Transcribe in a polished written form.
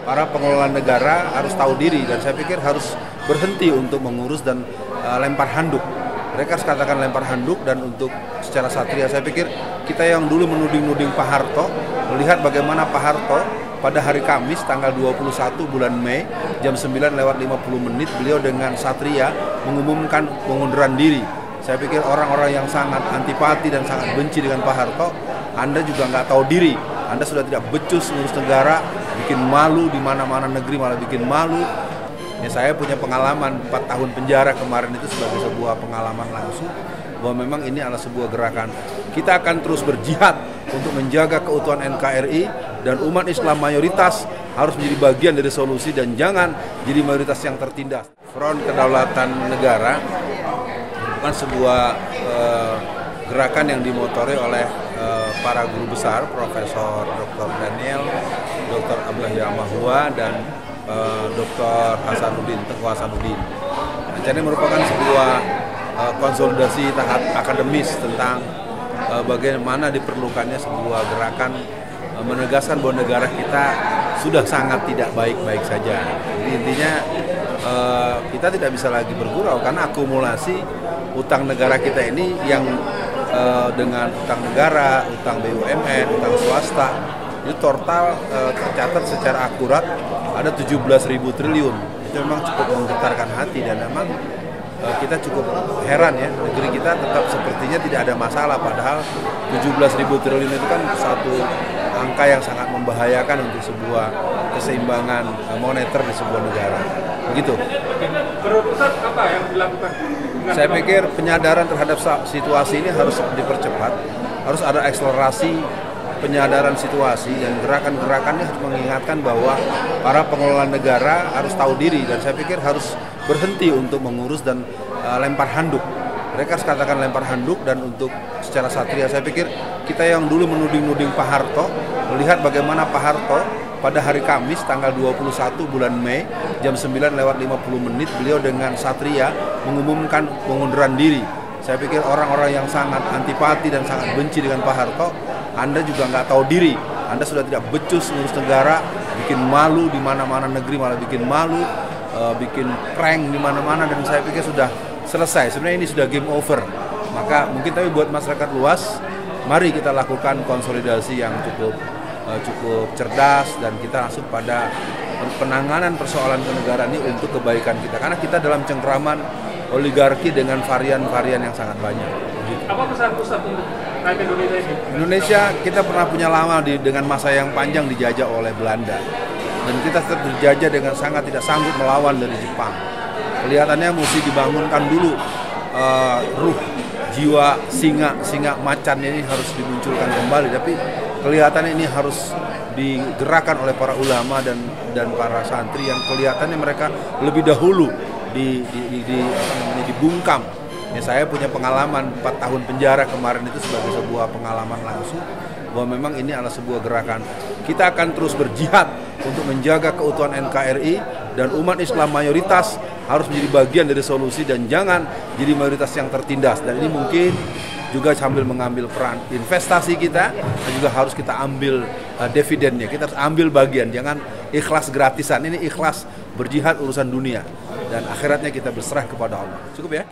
para pengelola negara harus tahu diri dan saya pikir harus berhenti untuk mengurus dan lempar handuk. Mereka katakan lempar handuk dan untuk secara satria saya pikir kita yang dulu menuding-nuding Pak Harto, melihat bagaimana Pak Harto pada hari Kamis tanggal 21 bulan Mei jam 9:50 beliau dengan satria mengumumkan pengunduran diri. Saya pikir orang-orang yang sangat antipati dan sangat benci dengan Pak Harto, Anda juga nggak tahu diri. Anda sudah tidak becus ngurus negara, bikin malu di mana-mana negeri malah bikin malu. Ya, saya punya pengalaman 4 tahun penjara kemarin itu sebagai sebuah pengalaman langsung bahwa memang ini adalah sebuah gerakan. Kita akan terus berjihad untuk menjaga keutuhan NKRI dan umat Islam mayoritas harus menjadi bagian dari solusi dan jangan jadi mayoritas yang tertindas. Front Kedaulatan Negara merupakan sebuah gerakan yang dimotori oleh para guru besar, Profesor Dr. Daniel, Dr. Abdullah Yamahua, dan Dr. Hasanuddin, Teguh Hasanuddin. Ini merupakan sebuah konsolidasi tahap akademis tentang bagaimana diperlukannya sebuah gerakan menegaskan bahwa negara kita sudah sangat tidak baik-baik saja. Jadi intinya kita tidak bisa lagi bergurau karena akumulasi utang negara kita ini yang dengan utang negara, utang BUMN, utang swasta itu total tercatat secara akurat ada 17.000 triliun. Itu memang cukup menggetarkan hati dan memang kita cukup heran ya, negeri kita tetap sepertinya tidak ada masalah padahal 17.000 triliun itu kan satu angka yang sangat membahayakan untuk sebuah keseimbangan moneter di sebuah negara. Begitu. Menurut Ustaz apa yang dilakukan? Saya pikir penyadaran terhadap situasi ini harus dipercepat, harus ada akselerasi penyadaran situasi dan gerakan-gerakannya harus mengingatkan bahwa para pengelola negara harus tahu diri dan saya pikir harus berhenti untuk mengurus dan lempar handuk. Mereka katakan lempar handuk dan untuk secara satria saya pikir kita yang dulu menuding-nuding Pak Harto, melihat bagaimana Pak Harto pada hari Kamis tanggal 21 bulan Mei jam 9:50 beliau dengan satria mengumumkan pengunduran diri. Saya pikir orang-orang yang sangat antipati dan sangat benci dengan Pak Harto, Anda juga nggak tahu diri. Anda sudah tidak becus ngurus negara, bikin malu di mana-mana negeri malah bikin malu, bikin prank di mana-mana dan saya pikir sudah selesai. Sebenarnya ini sudah game over. Maka mungkin tapi buat masyarakat luas, mari kita lakukan konsolidasi yang cukup cerdas dan kita langsung pada penanganan persoalan kenegaraan ini untuk kebaikan kita. Karena kita dalam cengkraman oligarki dengan varian-varian yang sangat banyak. Apa pesan Ustaz untuk rakyat Indonesia ini? Indonesia kita pernah punya lama dengan masa yang panjang dijajah oleh Belanda. Dan kita tetap dijajah dengan sangat tidak sanggup melawan dari Jepang. Kelihatannya mesti dibangunkan dulu ruh, jiwa singa macan ini harus dimunculkan kembali. Tapi kelihatannya ini harus digerakkan oleh para ulama dan para santri yang kelihatannya mereka lebih dahulu dibungkam. Ya, saya punya pengalaman 4 tahun penjara kemarin itu sebagai sebuah pengalaman langsung bahwa memang ini adalah sebuah gerakan. Kita akan terus berjihad untuk menjaga keutuhan NKRI dan umat Islam mayoritas harus menjadi bagian dari solusi dan jangan jadi mayoritas yang tertindas. Dan ini mungkin juga sambil mengambil peran investasi kita dan juga harus kita ambil dividennya. Kita harus ambil bagian, jangan ikhlas gratisan. Ini ikhlas berjihad urusan dunia dan akhiratnya kita berserah kepada Allah. Cukup ya?